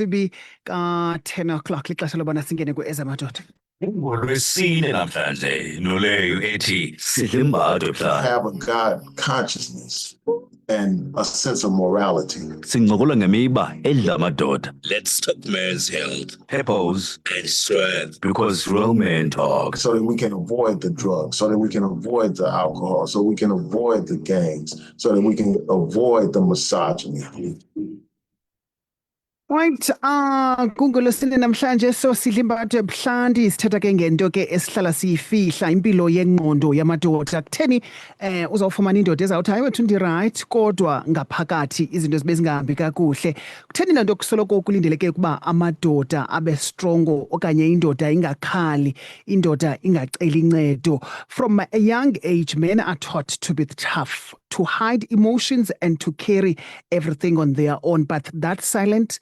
Sibi ka-10 o'clock lixesha lobana singene ku-ezamadoda. ngolwesine namhlanje noleyo ethi sidle imbato ebuhlanga. Have a God consciousness and a sense of morality. Sincokola ngemiba edla amadoda. Let's talk men's health, purpose, and strength, because real men talk. So that we can avoid the drugs, so that we can avoid the alcohol, so we can avoid the gangs, so that we can avoid the misogyny. Right, kungolosine namhlanje so sidla imbato ebuhlanti sithetha ke ngento ke esihlala siyifihla impilo yengqondo yamadoda. Kutheni uzawufumana indoda ezawuthi hayi wethu ndi-right kodwa ngaphakathi izinto zibe zingahambi kakuhle. Kutheni nanto kusoloko kulindeleke ukuba amadoda abe strongo okanye indoda ingakhali, indoda ingaceli ncedo. From a young age, men are taught to be tough, to hide emotions and to carry everything on their own. But that silence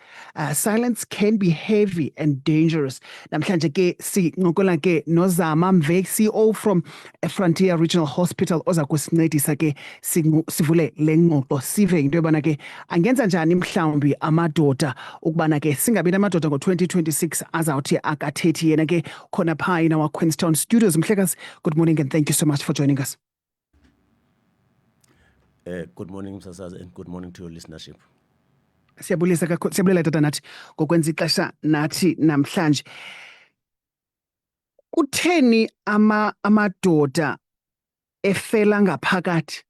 can be heavy and dangerous. Namhlanje ke sincokola ke noZama Mveki, CEO from Frontier Regional Hospital, oza kusincedisa ke sivule le ngxoxo sive into yobana ke angenza njani mhlawumbi amadoda ukubana ke singabi namadoda ngo-2026 azawuthi akathethi yena ke khona phaa in our Queenstown studios. Mhlekazi, good morning and thank you so much for joining us. Good morning, Msasazi, and good morning to your listenership. Siyabulela tata nathi ngokwenza ixesha nathi namhlanje. Kutheni amadoda efela ngaphakathi?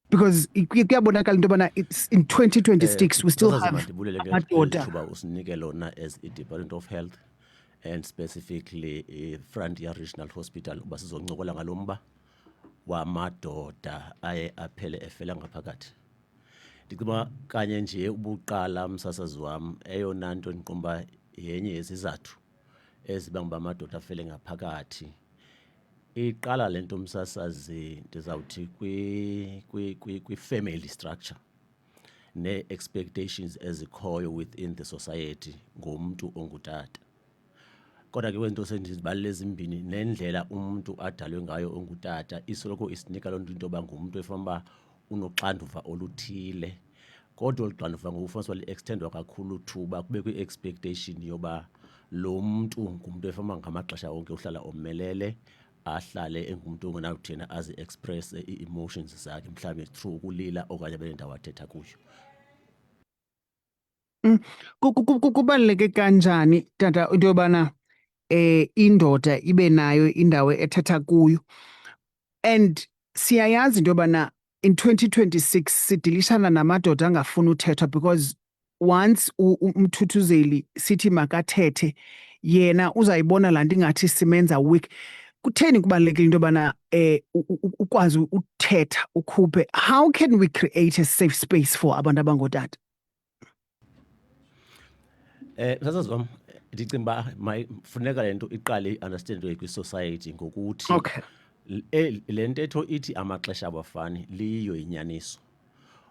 Because kuyabonakala into yobana it's in 2026 we still have amadoda. Usinike lona as a Department of Health and specifically Frontier Regional Hospital uba sizoncokola ngalomba wamadoda aye aphele efela ngaphakathi. Ndicinga kanye nje ubuqala Msasazi wam eyona nto ndiqomba yenye yezizathu ezibanga amadoda afele ngaphakathi. Iqala lento Msasazi ndizawuthi kwi-family structure ne-expectations ezikhoyo within the society ngomntu ongutata. Kodwa ke wento sendizibalule ezimbini nendlela umuntu adalwe ngayo ongutata isoloko isinika loo nto into yoba ngumntu efamba unoxanduva oluthile. Kodwa olu xanduva ngokufanisa li-extendwa kakhulu thuba kube kwi-expectation yoba lo mntu ngumntu efamba ngamaxesha onke uhlala omelele, ahlale engumntu ongenawuthena azi-express ii-emotions zakhe mhlawumbi through ukulila okanye abe nendawo athetha kuyo. Kubaluleke kanjani tata into yobana indoda ibe nayo indawo ethetha kuyo? And siyayazi into yobana in 2026 sidilishana namadoda angafuni uthethwa because once umthuthuzeli sithi makathethe yena uzayibona laa nto ingathi simenza weak. Kutheni kubalulekile into yobana ukwazi uthetha ukhuphe? How can we create a safe space for abantu abangootata? Msasazi wam ndicinga uba funeka le nto iqale i-understandwe kwi-society ngokuthi Okay. Le ntetho ithi amaxesha abafani liyo inyaniso.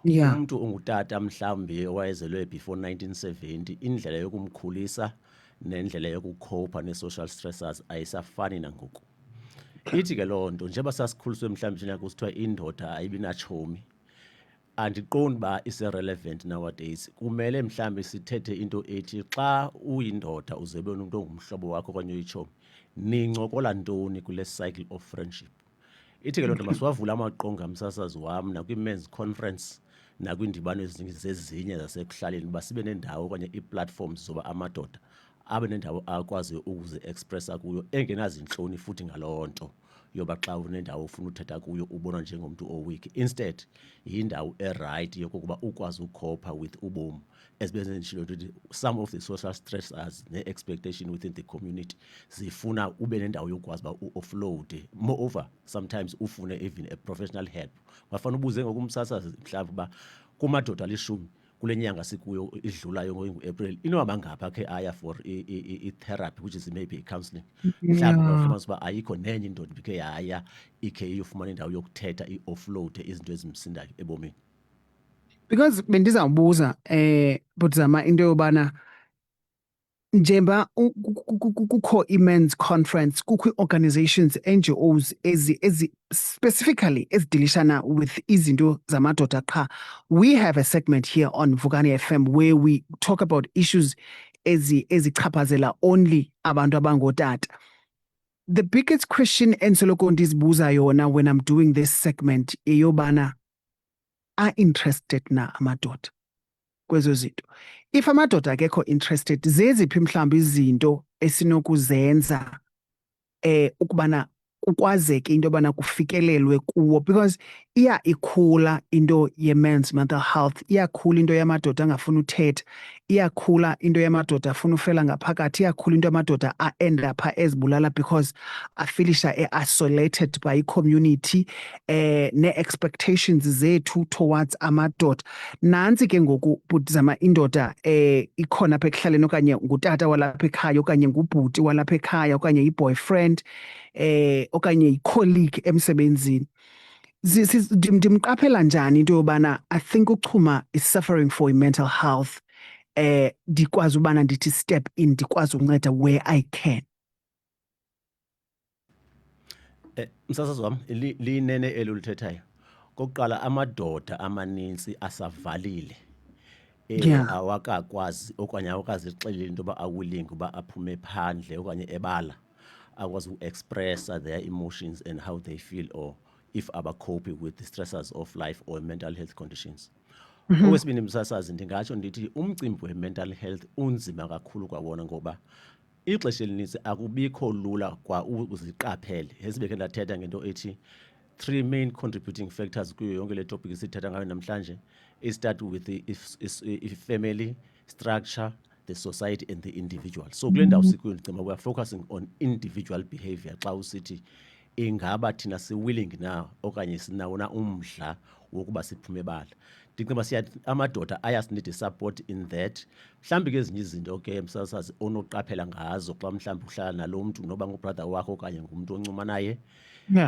Yeah. Umuntu ongutata mhlawumbi owayezelwe before 1970 indlela yokumkhulisa nendlela yokukhopha ne-social stressors ayisafani nangoku. Ithi ke loo nto njengoba sasikhuliswe mhlawumbi njena kusithiwa indoda ayibi natshomi, andiqondi uba ise-relevant nowadays. Kumele mhlawumbi sithethe into ethi xa uyindoda uzebe umuntu ongumhlobo wakho okanye uyitshomi nincokola ntoni kule cycle of friendship. Ithi ke loo nto masiwavula amaqonga Msasazi wam nakwi-men's conference nakwindibano zezinye zasekuhlaleni uba sibe nendawo okanye ii-platforms zoba amadoda abe nendawo akwazi ukuzi-expressa kuyo engenazintloni futhi ngaloo nto yoba xa unendawo ufuna uthetha kuyo ubonwa njengomntu oweak. Instead yindawo e-right yokokuba ukwazi ukhopha with ubomi. Ezibenzendishilo ukuthi some of the social stressors ne-expectation within the community zifuna ube nendawo yokwazi uba u-offload. Moreover, sometimes ufune even a professional help. Bafana ubuze ngokumsasazi mhlawumbi uba kumadoda alishumi kule nyanga sikuyo idlulayo ngoApril inoba mangapha ke aya for i-therapy which is maybe i-counselling. Mhlawumbi bafumanisa uba ayikho nenye indoda ibikhe yaya ikhe iyofumana indawo yokuthetha i-offload izinto ezimsindayo ebomini. Because bendizawubuza but Zama into yobana njengoba kukho i-men's conference, kukho i-organizations, NGOs specifically ezidilishana with izinto zamadoda qha. We have a segment here on Vukani FM where we talk about issues ezichaphazela only abantu abangotata. The biggest question ensoloko ndizibuza yona when I'm doing this segment eyobana, are interested na amadoda kwezo zinto? If amadoda akekho interested, zeziphi mhlawumbi izinto esinokuzenza ukubana kukwazeke into yobana kufikelelwe kuwo, because ikhula into ye-men's mental health, iyakhula into yamadoda angafuni uthetha, iyakhula into yamadoda afuna ufela ngaphakathi, iyakhula into yamadoda a-end apha ezibulala because afilisha e-isolated by i-community nee-expectations zethu towards amadoda. Nantsi ke ngoku bhutizama indoda ikhona apha ekuhlaleni, okanye ngutata walapha ekhaya, okanye ngubhuti walapha ekhaya, okanye yi-boyfriend okanye yi-colleague emsebenzini. Ndimqaphela njani into yobana I think uchuma is suffering for mental health, ndikwazi ubana ndithi step in, ndikwazi unceda where I can. Msasazi wami, linene elulithethayo. Kokuqala amadoda amaninzi asavalile. Awakakwazi okanye awakazixelela into yoba awilling uba aphume phandle okanye ebala, akwazi u-expressa their emotions and how they feel, or if abacoping with the stressors of life or mental health conditions. Okwesibini msasazi, ndingatsho ndithi umcimbi we-mental health unzima kakhulu kwawona, ngoba ixesha elinintsi akubikho lula kwa uziqaphele. Hesibekhe ndathetha ngento ethi 3 main contributing factors kuyo yonke le topic sithetha ngayo namhlanje. It starts with the family structure, the society and the individual. So kule ndawo sikuyo ndicima we are focusing on individual behavior. Xa usithi ingaba thina si-willing na okanye sinawo na umdla wokuba siphume ebala. Ndicima amadoda ayasinida support in that. Mhlawumbi ke ezinye izinto ke msasazi onoqaphela ngazo xa mhlawumbi uhlala nalo mntu, noba ngubrother wakho okanye ngumuntu oncuma naye,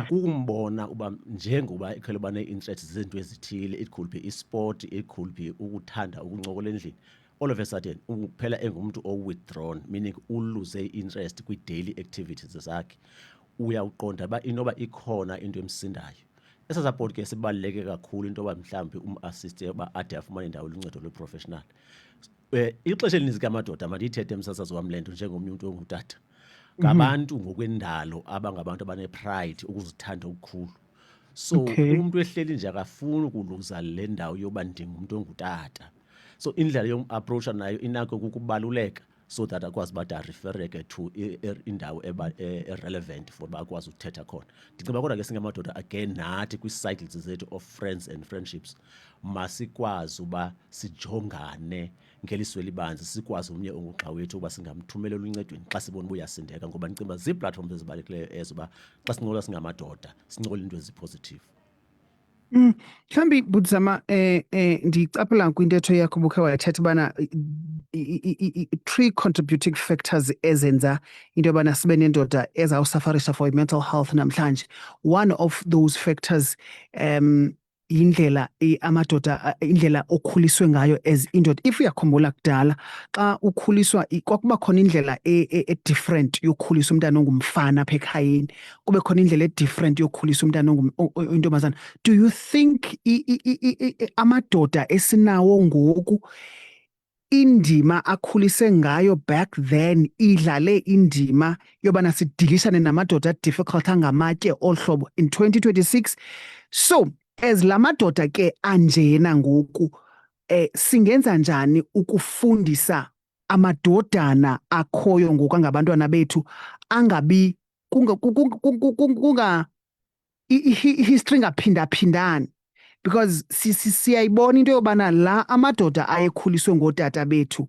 kukumbona uba njengoba ikhele uba nee-interests zezinto ezithile. It could be i-sport, it could be ukuthanda ukuncokola endlini. All of a sudden uphela engumntu o-withdrawn, meaning ulose i-interest kwi-daily activities zakhe. Uyawuqonda uba inoba ikhona into emsindayo. Esa support ke sibaluleke kakhulu into yoba mhlawumbi assiste uba ade afumane indawo luncedo lwe-professional. Ixesha elininzi kamadoda mandiyithethe msasazi wam le nto njengomnye umntu ongutata, ngabantu ngokwendalo abangabantu abane-pride, ukuzithanda okukhulu. So umuntu ehleli nje akafuni ukuluza le ndawo yoba ndingumntu ongutata. So indlela yom-approacha nayo inako kukubaluleka, so that akwazi uba arefereke to indawo relevant for uba akwazi ukuthetha khona. Ndicinga kodwa ke singamadoda again nathi kwi-cycles zethu of friends and friendships masikwazi uba sijongane ngelizwe elibanzi, sikwazi omnye ongugxa wethu uba singamthumelela uncedweni xa sibona uba uyasindeka, ngoba ndicinga uba zii-platforms ezibalulekileyo ezo uba xa sincokola singamadoda sincokola into ezipositive. Mhlawumbi Bhutizama ndicaphela kwintetho yakho ubukhe wathetha ubana 3 contributing factors ezenza into yobana sibe nendoda ezawusafarisha for mental health namhlanje. One of those factors indlela amadoda, indlela okhuliswe ngayo as indoda. If uyakhumbula kudala xa ukhuliswa kwakuba khona indlela e-different yokukhulisa umntana ongumfana apha ekhayeni, kube khona indlela e-different yokukhulisa umntana oyintombazana. Do you think amadoda esinawo ngoku indima akhulise ngayo back then idlale indima yobana sidilishane namadoda difficult angamatye ohlobo in 2026? So as lamadoda ke anjena ngoku, singenza njani ukufundisa amadodana akhoyo ngoku angabantwana bethu angabi history ingaphindaphindani? Because siyayibona into yobana la amadoda ayekhuliswe ngootata bethu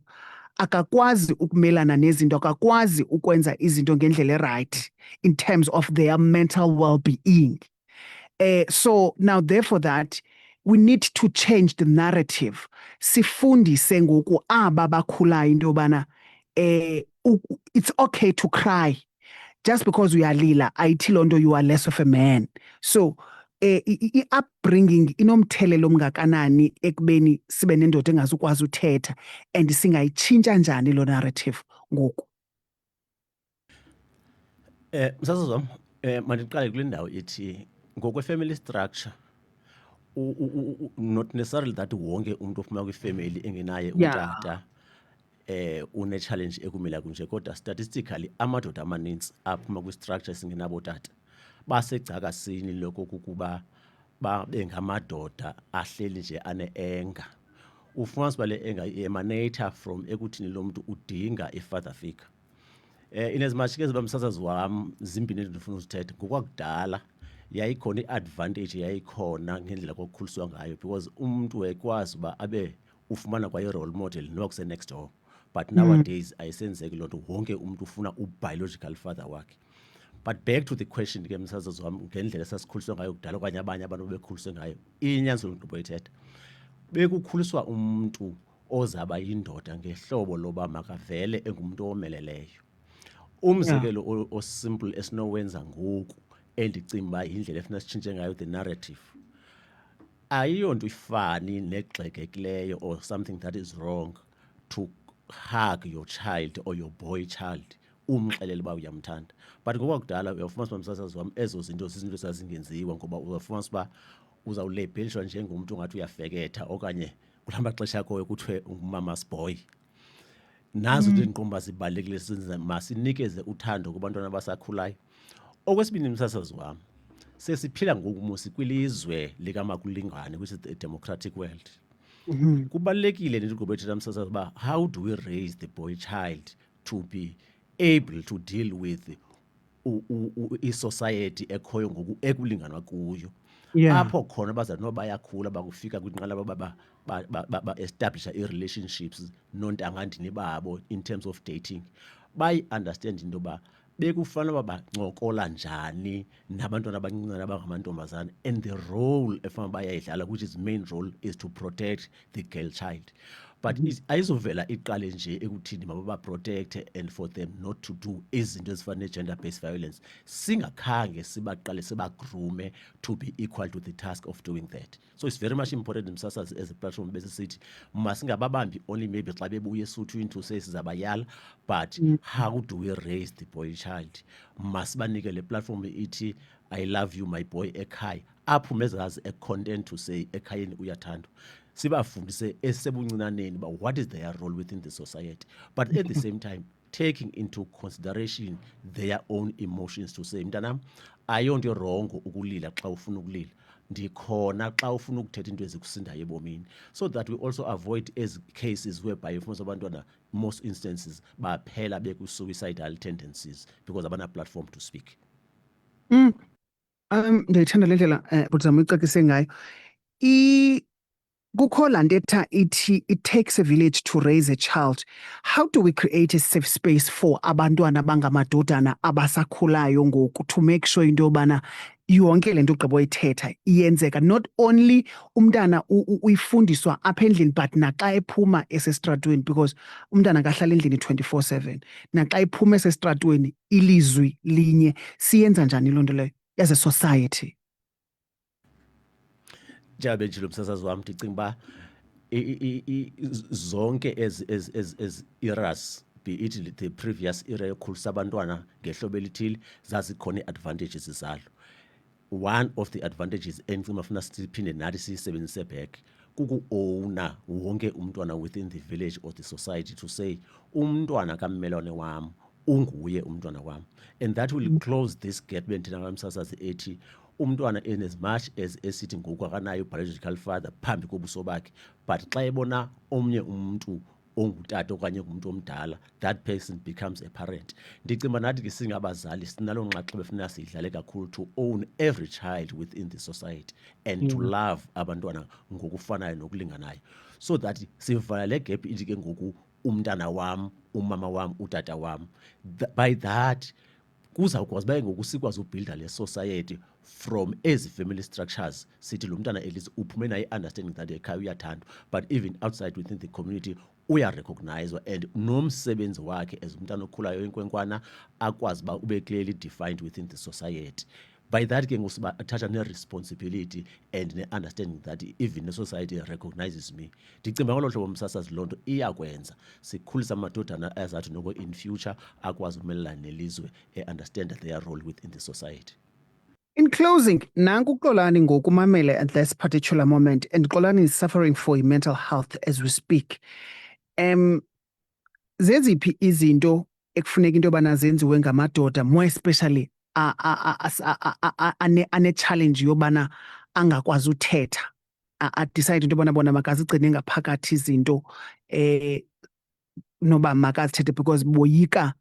akakwazi ukumelana nezinto, akakwazi ukwenza izinto ngendlela eright in terms of their mental well-being. So now therefore that we need to change the narrative. Sifundise ngoku aba bakhulayo into yobana it's okay to cry. Just because we are lila ayithi loo nto you are less of a man. So i-upbringing inomthelelo omngakanani ekubeni sibe nendoda engazukwazi uthetha, and singayitshintsha njani lo narrative ngoku? Msasazi wam, mandiqale kule ndawo ithi ngokwe-family structure, not necessarily that wonke umuntu ophuma kwifamily engenaye Yeah. utata une-challenge ekumila kunje, kodwa statistically amadoda amanintsi aphuma kwi-structure esingenabo tata basegcakasini lokokuba babe ngamadoda ahleli nje ane-enga. Ufumanisa uba le enga emanata from ekuthini lo muntu udinga i-father figure. In as much ke ziba msasazi wam zimbini into ndifuna uzithetha. Ngokwakudala yayikhona i-advantage yayikhona ngendlela kwakukhuliswa ngayo, because umuntu wayekwazi uba abe ufumana kwaye role model noba kuse next door. But nowadays ayisenzeki loo nto, wonke umuntu ufuna u-biological father wakhe. But back to the question ke msasazi wam, ngendlela esasikhuliswe ngayo kudala okanye abanye abantu bekhuliswe ngayo, inyaniselo into boyithetha, bekukhuliswa umuntu ozaba yindoda ngehlobo loba makavele engumuntu omeleleyo. Umzekelo osimple esinowenza ngoku endicinga uba yindlela efuna sitshintshe ngayo the narrative, ayiyonto ifani negxegekileyo or something that is wrong to hug your child or your boy child umxelele uba uyamthanda. But ngokwakudala uyafumanisa uba msasazi wam ezo zinto zizinto ezazingenziwa, ngoba uzawufumanisa uba uzawulebhelishwa njengomntu ongathi uyafeketha okanye kula maxesha akhoyo kuthiwe ungumama's boy. Nazo into endiqomba uba zibalulekile sizenza, masinikeze uthando kubantwana abasakhulayo. Okwesibini msasazi wam, sesiphila ngoku musi kwilizwe likamakulingane, which is the democratic world. Kubalulekile nento gqobethela msasazi uba how do we raise the boy child to be able to deal with i-society ekhoyo ngoku ekulinganwa kuyo. Yeah. Apho khona abazali noba bayakhula bakufika kwinqanaba ba-establisha i-relationships noontangandini babo in terms of dating, bayi-understand into yoba bekufanele uba bancokola njani nabantwana abancinane abangamantombazane, and the role efanele bayayidlala, which is main role is to protect the girl child. But ayizovela iqale nje ekuthini mababaprotecte and for them not to do izinto ezifana ne-gender-based violence, singakhange sibaqale sibagrume to be equal to the task of doing that. So it's very much important msasazi as a platform besisithi masingababambi only maybe xa bebuya esuthwini to say sizabayala, but how do we raise the boy child? Masibanike le platform ithi I love you my boy ekhaya, apho mezazi content to say ekhayeni uyathandwa. Sibafundise esebuncinaneni ba what is their role within the society, but at the same time taking into consideration their own emotions to say mntanam ayonto rongo ukulila xa ufuna ukulila, ndikhona xa ufuna ukuthetha into ezikusindayo ebomini, so that we also avoid as cases whereby ufumanisa abantwana most instances baphela beku-suicidal tendencies because abana platform to speak. Ndiyayithanda le ndlela butizama uyicacise ngayo. Kukho laa nto etha ithi it takes a village to raise a child. How do we create a safe space for abantwana abangamadodana abasakhulayo ngoku to make sure into yobana yonke le nto ugqiba uyithetha iyenzeka, not only umntana uyifundiswa apha endlini but naxa ephuma esestratweni, because umntana akahlala endlini 24/7, naxa ephuma esestratweni ilizwi linye. Siyenza njani loo nto leyo as a society? Njengoba benjilo msasazi wam, ndicinga uba zonke as eras, be it the previous era yokukhulisa abantwana ngehlobo elithile, zazikhona ii-advantages zalo. One of the advantages endicinga funa siphinde nathi siyisebenzise back kuku-owna wonke umntwana within the village or the society to say umntwana kammelwane wam unguye umntwana wam, and that will close this gap bendithina ngalo msasazi ethi umntwana in as much as esithi ngoku akanayo biological father phambi kobuso bakhe, but xa ebona omnye umuntu ongutata okanye ngumuntu omdala, that person becomes a parent. Ndicinga uba nathi ke singabazali sinalo nxaxheba efuneka siyidlale kakhulu to own every child within the society and to love abantwana ngokufanayo nokulinganayo, so that sivala le gap ithi ke ngoku umntana wam, umama wam, utata wam. By that kuzawukwazi baye ngoku sikwazi ubuilda le society from ezi family structures, sithi lo mntana at least uphume naye understanding that ekhaya uyathandwa, but even outside within the community uyarecognizwa, and nomsebenzi wakhe as umntana okhulayo inkwenkwana akwazi uba ube clearly defined within the society. By that ke ngoku athatha ne-responsibility and ne-understanding that even the society recognizes me. Ndicimba ngolo hlobo msasazi loo nto iyakwenza sikhulisa amadodana azathi noko in future akwazi ukumelelana nelizwe understand their role within the society. In closing, nanku Xolani ngokumamela at this particular moment, and Xolani is suffering for mental health as we speak. Zeziphi izinto ekufuneka into yobana zenziwe ngamadoda, more especially ane-challenge yobana angakwazi uthetha, decide into yobana bona makazigcine ngaphakathi izinto noba makazithethe because boyika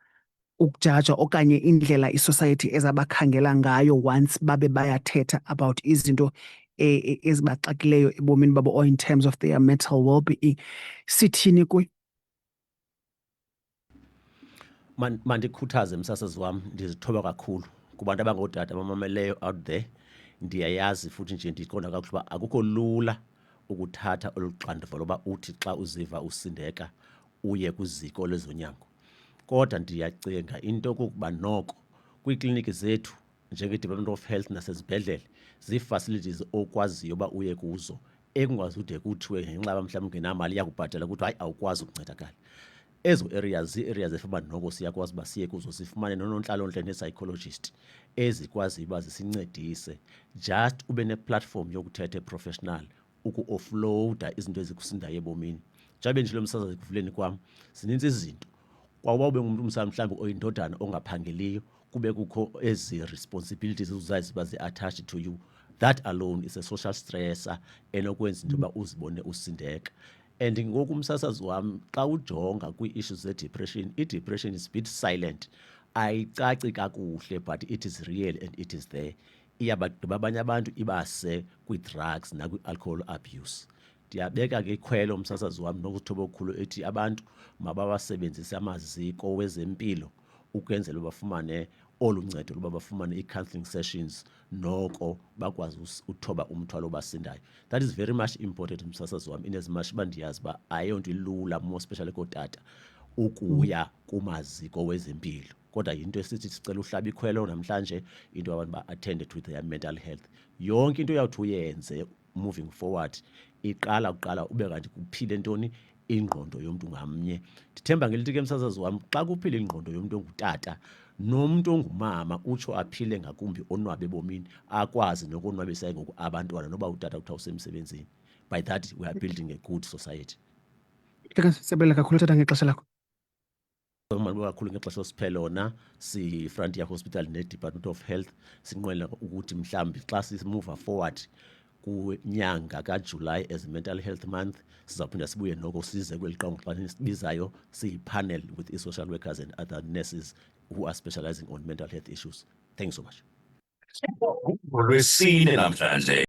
ukujajwa okanye indlela isociety ezabakhangela ngayo once babe bayathetha about izinto ezibaxakileyo ebomini babo or in terms of their mental well-being. Sithini kuyo? Mandikhuthaze msasazi wam, ndizithoba kakhulu kubantu abangootata abamameleyo out there. Ndiyayazi futhi nje ndiqonda kakuhle uba akukho lula ukuthatha olu xanduva loba uthi xa uziva usindeka uye kwiziko lezonyango. Kodwa ndiyacinga into yokokuba noko kwiikliniki zethu njenge-Department of Health nasezibhedlele zii-facilities okwaziyo uba uye kuzo ekungazude kuthiwe ngenxa yoba mhlawumbi ungenamali iyakubhatala ukuthi hayi awukwazi ukuncedakala. Ezo areas zii-areas efuna noko siyakwazi uba siye kuzo sifumane noonontlalontle nee-psychologist ezikwaziyo uba zisincedise. Just ube ne-platform yokuthetha professional uku-offloada izinto ezikusindayo ebomini. Njengoba benditshilo msasazi ekuvuleni kwam, zininzi izinto. Kwawuba ube ngumntu mhlawumbi oyindodana ongaphangeliyo, kube kukho ezi responsibilities uzazi uba zi-attached to you. That alone is a social stressor enokwenza into yoba uzibone usindeka. And ngoku msasazi wam xa ujonga kwii-issues ze-depression, i-depression is a bit silent. Ayicaci kakuhle but it is real and it is there. Iyabagqiba abanye abantu ibase kwii-drugs nakwi-alcohol abuse. Ndiyabeka ke ikhwelo msasazi wam nokuthoba okukhulu ethi abantu mabawasebenzise amaziko wezempilo ukwenzela bafumane olu ncedo loba bafumane ii-counseling sessions noko bakwazi uthoba umthwalo obasindayo. That is very much important msasazi wam, in as much uba ndiyazi uba ayonto ilula more especially kootata ukuya kumaziko wezempilo. Kodwa yinto esithi sicela uhlaba ikhwelo namhlanje into abantu ba-attended with their mental health. Yonke into uyawuthi uyenze moving forward iqala kuqala ube kanti kuphile ntoni ingqondo yomntu ngamnye. Ndithemba ngelithi ke msasazi wam xa kuphile ingqondo yomntu ongutata nomntu ongumama utsho aphile ngakumbi onwabe ebomini akwazi nokonwabisa ngoku abantwana noba utata kuthiwa usemsebenzini. By that we are building a good society. Siyabulela kakhulu tata ngexesha lakho. Maluba kakhulu ngexesha osiphele lona si-Frontier Hospital ne-Department of Health sinqwenela ukuthi mhlawumbi xa simove forward kunyanga kaJuly as Mental Health Month sizawuphinda sibuye noko size kweli qonga xa nisibizayo siyi-panel with i-social workers and other nurses who are specializing on mental health issues. Thanks so much. Ngolwesine namhlanje.